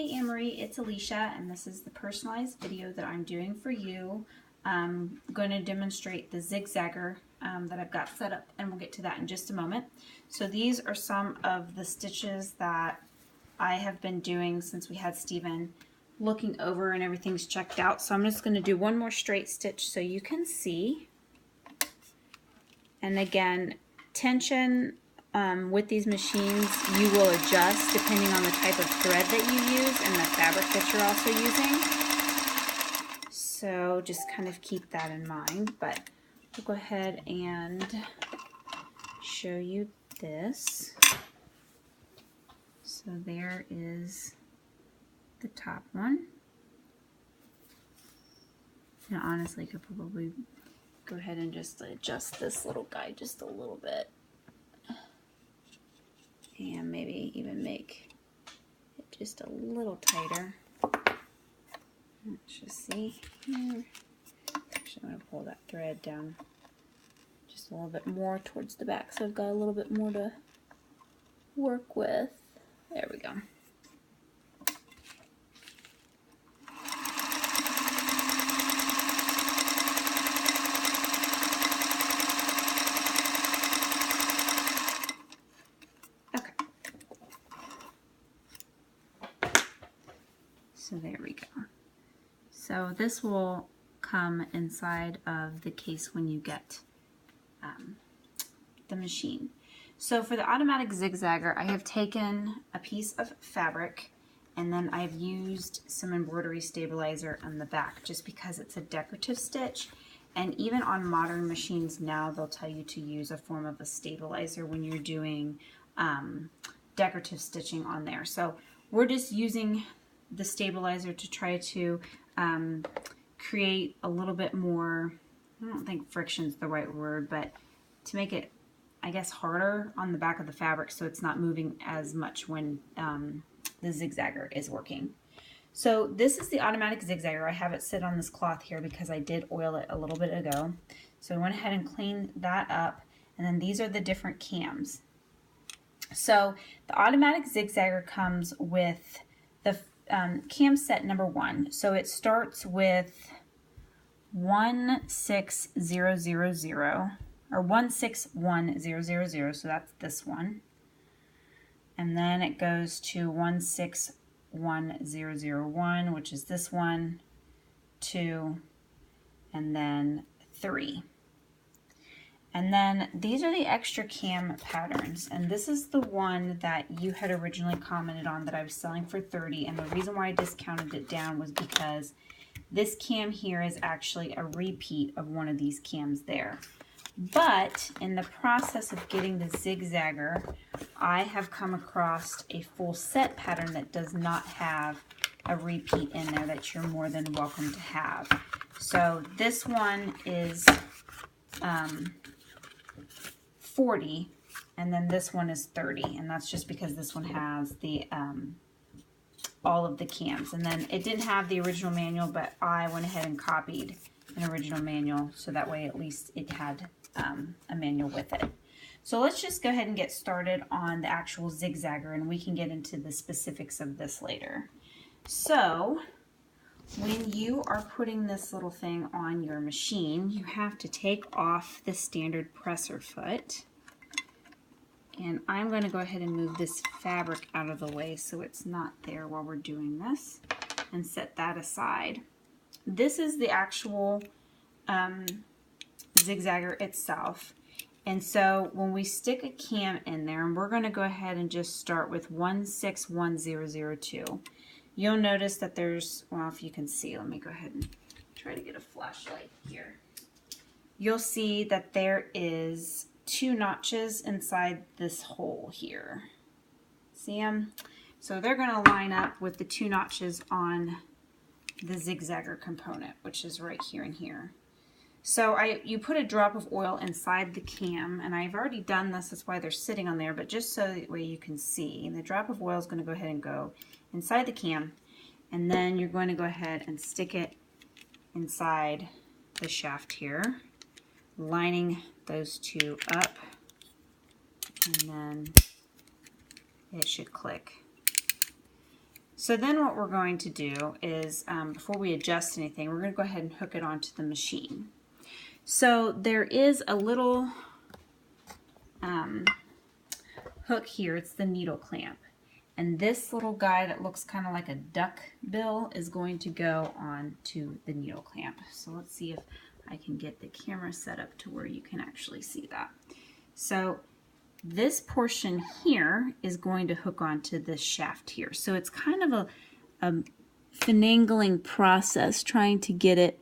Hey Anne-Marie, it's Alicia, and this is the personalized video that I'm doing for you. I'm going to demonstrate the ZigZagger that I've got set up, and we'll get to that in just a moment. So these are some of the stitches that I have been doing since we had Steven looking over and everything's checked out. So I'm just going to do one more straight stitch so you can see. And again, tension with these machines, you will adjust depending on the type of thread that you use and the fabric that you're also using. So just kind of keep that in mind. But we'll go ahead and show you this. So there is the top one. And honestly, I could probably go ahead and just adjust this little guy just a little bit. And maybe even make it just a little tighter. Let's just see here. Actually, I'm going to pull that thread down just a little bit more towards the back so I've got a little bit more to work with. There we go. So there we go. So this will come inside of the case when you get the machine. So for the automatic ZigZagger, I have taken a piece of fabric and then I've used some embroidery stabilizer on the back just because it's a decorative stitch. And even on modern machines now, they'll tell you to use a form of a stabilizer when you're doing decorative stitching on there. So we're just using the stabilizer to try to create a little bit more, I don't think friction's the right word, but to make it, I guess, harder on the back of the fabric so it's not moving as much when the ZigZagger is working. So this is the automatic ZigZagger. I have it sit on this cloth here because I did oil it a little bit ago. So I went ahead and cleaned that up, and then these are the different cams. So the automatic ZigZagger comes with the cam set number 1. So it starts with 16000 or 161000, so that's this one. And then it goes to 161001, which is this one, 2, and then 3. And then these are the extra cam patterns, and this is the one that you had originally commented on that I was selling for $30, and the reason why I discounted it down was because this cam here is actually a repeat of one of these cams there. But in the process of getting the ZigZagger, I have come across a full set pattern that does not have a repeat in there that you're more than welcome to have. So this one is 40, and then this one is 30, and that's just because this one has the all of the cams. And then it didn't have the original manual, but I went ahead and copied an original manual so that way at least it had a manual with it. So let's just go ahead and get started on the actual ZigZagger, and we can get into the specifics of this later. So when you are putting this little thing on your machine, you have to take off the standard presser foot. And I'm going to go ahead and move this fabric out of the way so it's not there while we're doing this, and set that aside. This is the actual ZigZagger itself. And so when we stick a cam in there, and we're going to go ahead and just start with 161002. You'll notice that there's, well, if you can see, let me go ahead and try to get a flashlight here. You'll see that there is 2 notches inside this hole here. See them? So they're going to line up with the 2 notches on the ZigZagger component, which is right here and here. So you put a drop of oil inside the cam, and I've already done this, that's why they're sitting on there, but just so that way you can see. And the drop of oil is going to go ahead and go inside the cam, and then you're going to go ahead and stick it inside the shaft here, lining those 2 up, and then it should click. So then what we're going to do is, before we adjust anything, we're going to go ahead and hook it onto the machine. So there is a little hook here. It's the needle clamp. And this little guy that looks kind of like a duck bill is going to go on to the needle clamp. So let's see if I can get the camera set up to where you can actually see that. So this portion here is going to hook onto this shaft here. So it's kind of a finagling process trying to get it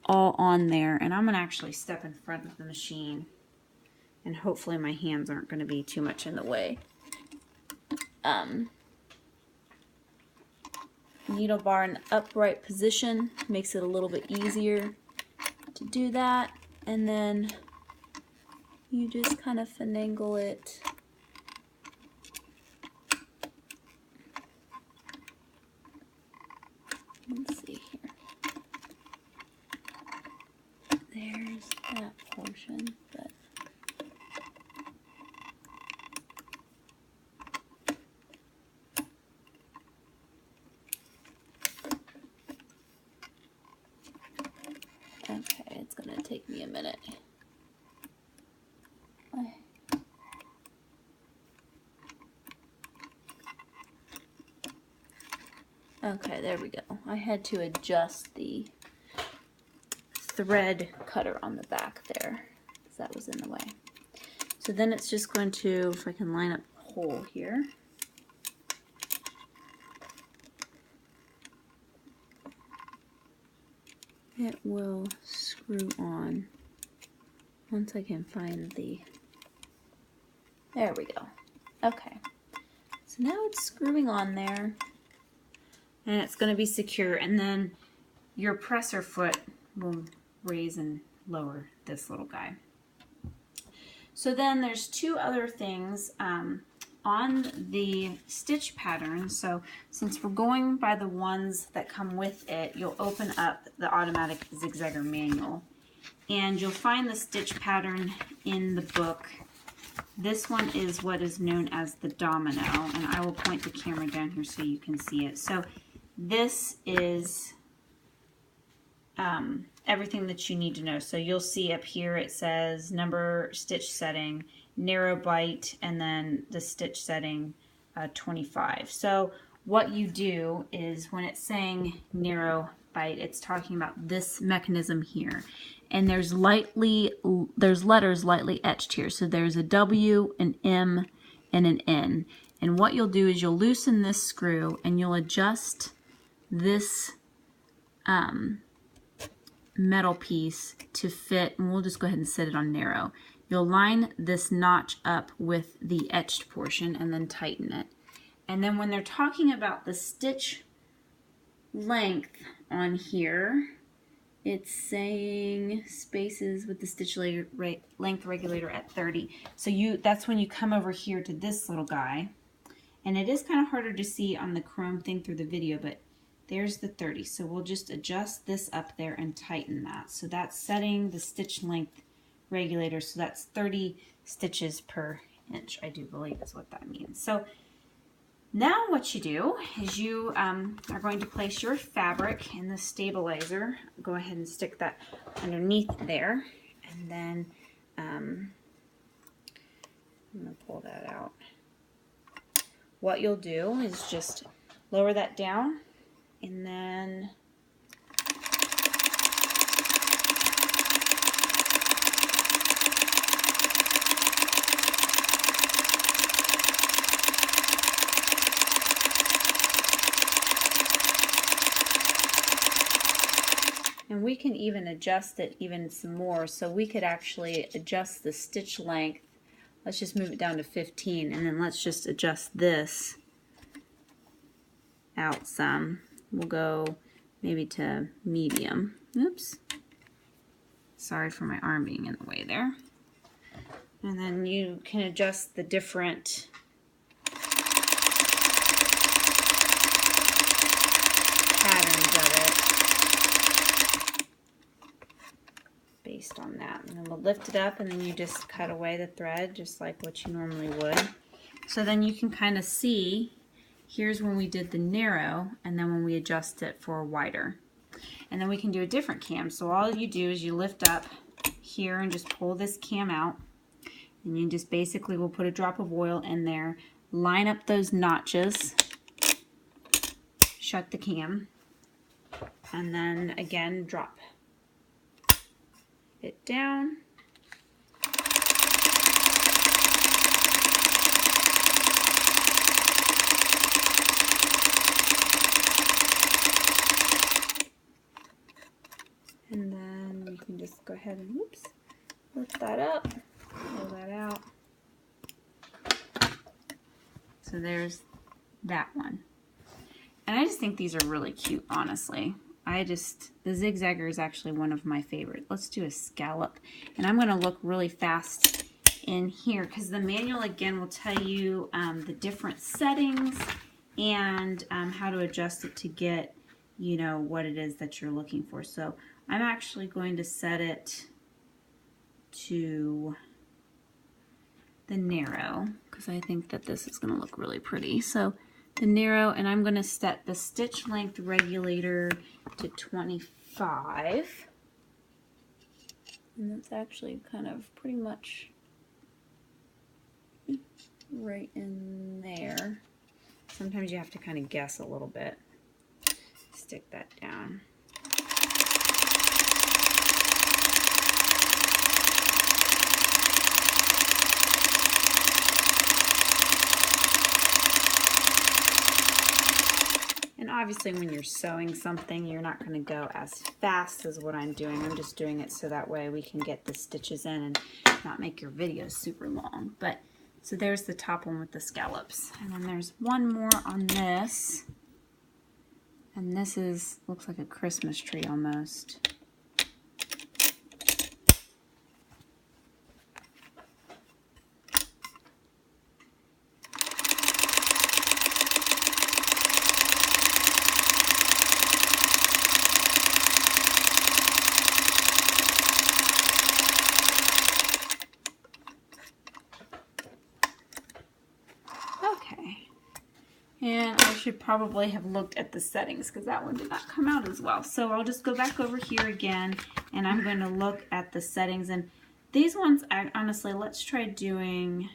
all on there. And I'm going to actually step in front of the machine, and hopefully my hands aren't going to be too much in the way. Needle bar in the upright position makes it a little bit easier to do that, and then you just kind of finagle it. Let's see here. There's that portion, but okay, it's going to take me a minute. Okay, there we go. I had to adjust the thread cutter on the back there because that was in the way. So then it's just going to, if I can line up the hole here. It will screw on once I can find the, there we go. Okay, so now it's screwing on there and it's going to be secure, and then your presser foot will raise and lower this little guy. So then there's two other things on the stitch pattern. So since we're going by the ones that come with it, you'll open up the automatic ZigZagger manual and you'll find the stitch pattern in the book. This one is what is known as the domino, and I will point the camera down here so you can see it. So this is everything that you need to know. So you'll see up here it says number, stitch setting, narrow bite, and then the stitch setting 25. So what you do is when it's saying narrow bite, it's talking about this mechanism here. And there's letters lightly etched here. So there's a W, an M, and an N. And what you'll do is you'll loosen this screw and you'll adjust this metal piece to fit, and we'll just go ahead and set it on narrow. You'll line this notch up with the etched portion and then tighten it. And then when they're talking about the stitch length on here, it's saying spaces with the stitch length regulator at 30. So that's when you come over here to this little guy. And it is kind of harder to see on the chrome thing through the video, but there's the 30. So we'll just adjust this up there and tighten that. So that's setting the stitch length regulator. So that's 30 stitches per inch, I do believe is what that means. So now what you do is you are going to place your fabric in the stabilizer. Go ahead and stick that underneath there. And then I'm going to pull that out. What you'll do is just lower that down, and then we can even adjust it even some more. So we could actually adjust the stitch length. Let's just move it down to 15, and then let's just adjust this out some. We'll go maybe to medium. Oops. Sorry for my arm being in the way there. And then you can adjust the different patterns of it based on that. And then we'll lift it up, and then you just cut away the thread just like what you normally would. So then you can kind of see Here's when we did the narrow, and then when we adjust it for wider. And then we can do a different cam. So all you do is you lift up here and just pull this cam out. And you just basically will put a drop of oil in there, line up those notches, shut the cam, and then again drop it down. And then you can just go ahead and lift that up, pull that out. So there's that one. And I just think these are really cute, honestly. The ZigZagger is actually one of my favorites. Let's do a scallop. And I'm going to look really fast in here because the manual, again, will tell you the different settings and how to adjust it to get, you know, what it is that you're looking for. So I'm actually going to set it to the narrow because I think that this is going to look really pretty. So the narrow, and I'm going to set the stitch length regulator to 25. And that's actually kind of pretty much right in there. Sometimes you have to kind of guess a little bit. Stick that down. And obviously when you're sewing something, you're not going to go as fast as what I'm doing. I'm just doing it so that way we can get the stitches in and not make your videos super long. But so there's the top one with the scallops. And then there's one more on this. And this looks like a Christmas tree almost. And I should probably have looked at the settings because that one did not come out as well. So I'll just go back over here again and I'm going to look at the settings. And these ones, honestly, let's try doing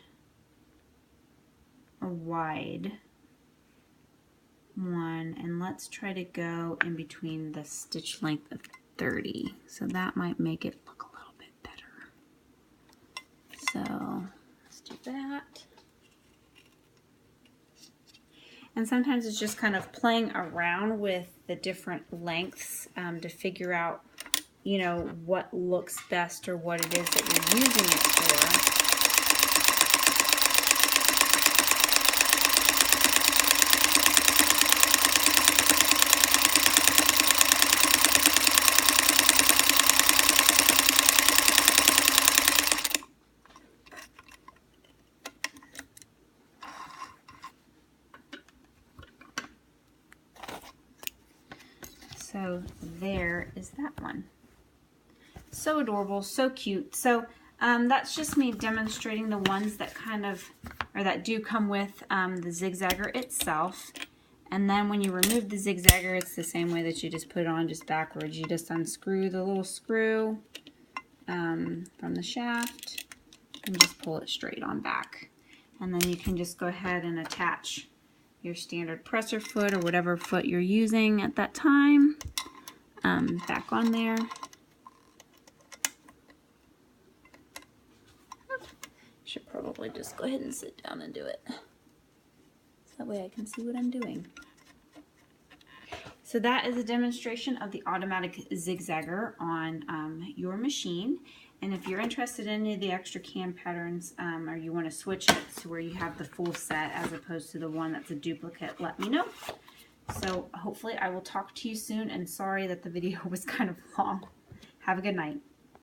a wide one. And let's try to go in between the stitch length of 30. So that might make it look a little bit better. So let's do that. And sometimes it's just kind of playing around with the different lengths to figure out, you know, what looks best or what it is that you're using it for. So there is that one. So adorable, so cute. So that's just me demonstrating the ones that kind of, or that do come with the ZigZagger itself. And then when you remove the ZigZagger, it's the same way that you just put it on, just backwards. You just unscrew the little screw from the shaft and just pull it straight on back. And then you can just go ahead and attach your standard presser foot or whatever foot you're using at that time back on there. Should probably just go ahead and sit down and do it. So that way I can see what I'm doing. So that is a demonstration of the automatic ZigZagger on your machine. And if you're interested in any of the extra cam patterns or you want to switch it to where you have the full set as opposed to the one that's a duplicate, let me know. So hopefully I will talk to you soon, and sorry that the video was kind of long. Have a good night.